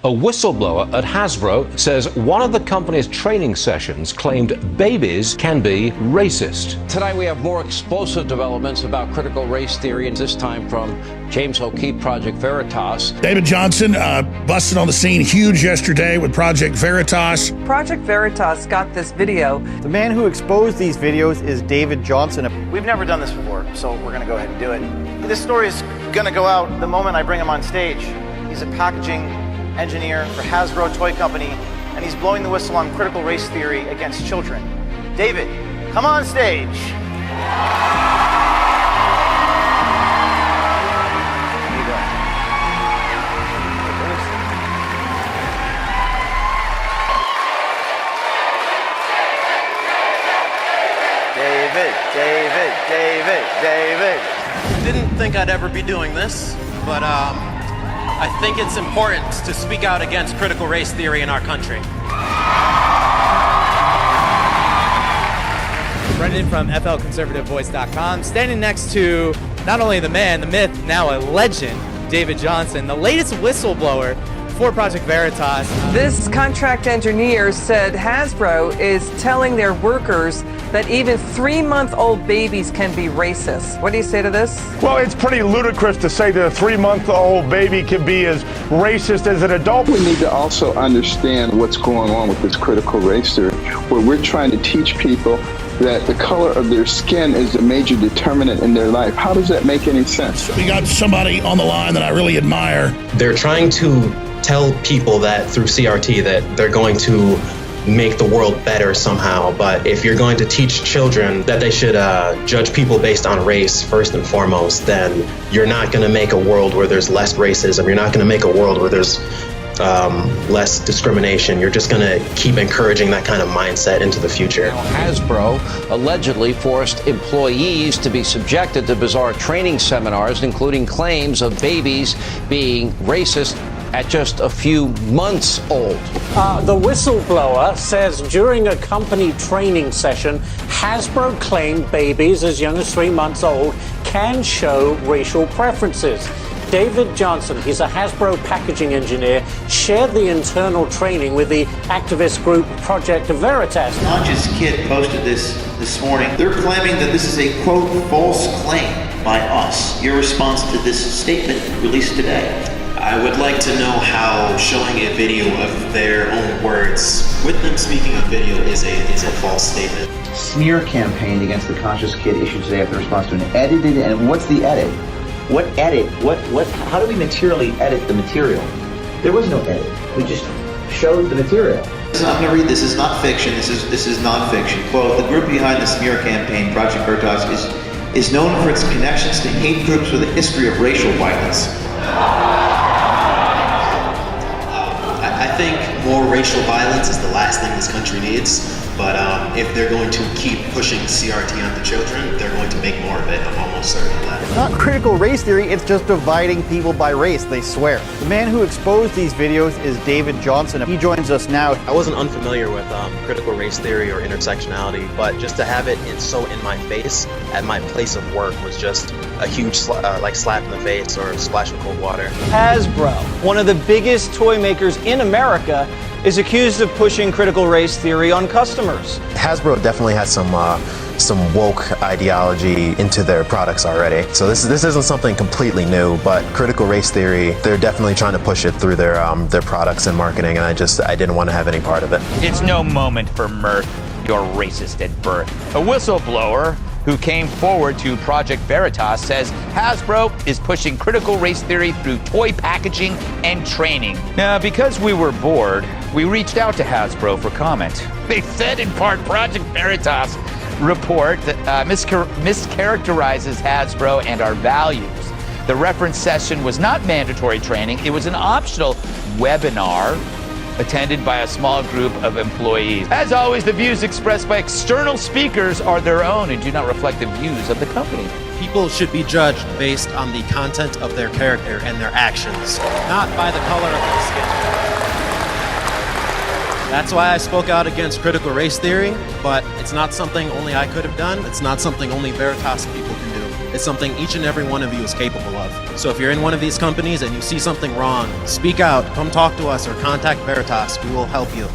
A whistleblower at Hasbro says one of the company's training sessions claimed babies can be racist. Tonight we have more explosive developments about critical race theory, and this time from James O'Keefe, Project Veritas. David Johnson busted on the scene huge yesterday with Project Veritas. Project Veritas got this video. The man who exposed these videos is David Johnson. We've never done this before, so we're going to go ahead and do it. This story is going to go out the moment I bring him on stage. He's a packaging engineer for Hasbro Toy Company, and he's blowing the whistle on critical race theory against children. David, come on stage. How you doing? David. Didn't think I'd ever be doing this, but I think it's important to speak out against critical race theory in our country. Brendan from FLConservativeVoice.com, standing next to not only the man, the myth, now a legend, David Johnson, the latest whistleblower for Project Veritas. This contract engineer said Hasbro is telling their workers that even 3-month-old babies can be racist. What do you say to this? Well, it's pretty ludicrous to say that a 3-month-old baby can be as racist as an adult. We need to also understand what's going on with this critical race theory, where we're trying to teach people that the color of their skin is a major determinant in their life. How does that make any sense? We got somebody on the line that I really admire. They're trying to tell people that through CRT that they're going to make the world better somehow, but if you're going to teach children that they should judge people based on race first and foremost, then you're not going to make a world where there's less racism. You're not going to make a world where there's less discrimination. You're just going to keep encouraging that kind of mindset into the future. Hasbro allegedly forced employees to be subjected to bizarre training seminars, including claims of babies being racist at just a few months old. The whistleblower says during a company training session, Hasbro claimed babies as young as 3 months old can show racial preferences. David Johnson, he's a Hasbro packaging engineer, shared the internal training with the activist group Project Veritas. Conscious Kid posted this morning. They're claiming that this is a, quote, false claim by us. Your response to this statement released today? I would like to know how showing a video of their own words with them speaking on video is a false statement. Smear campaign against the Conscious Kid issued today after response to an edited, and what's the edit? What edit? How do we materially edit the material? There was no edit. We just showed the material. I'm going to read this. This is not fiction. This is non-fiction. Quote, the group behind the smear campaign, Project Veritas, is known for its connections to hate groups with a history of racial violence. I think more racial violence is the last thing this country needs, but if they're going to keep pushing CRT onto children, they're going to make more of it. I'm almost certain of that. It's not critical race theory, it's just dividing people by race, they swear. The man who exposed these videos is David Johnson. He joins us now. I wasn't unfamiliar with critical race theory or intersectionality, but just to have it so in my face at my place of work was just a huge slap in the face or a splash of cold water. Hasbro, one of the biggest toy makers in America, is accused of pushing critical race theory on customers. Hasbro definitely has some woke ideology into their products already. So this isn't something completely new, but critical race theory, they're definitely trying to push it through their products and marketing, and I didn't want to have any part of it. It's no moment for mirth. You're racist at birth. A whistleblower who came forward to Project Veritas says Hasbro is pushing critical race theory through toy packaging and training. Now, because we were bored, we reached out to Hasbro for comment. They said in part Project Veritas report that mischaracterizes Hasbro and our values. The reference session was not mandatory training. It was an optional webinar attended by a small group of employees. As always, the views expressed by external speakers are their own and do not reflect the views of the company. People should be judged based on the content of their character and their actions, not by the color of their skin. That's why I spoke out against critical race theory, but it's not something only I could have done. It's not something only Veritas people can do. is something each and every one of you is capable of. So if you're in one of these companies and you see something wrong, speak out, come talk to us, or contact Veritas. We will help you.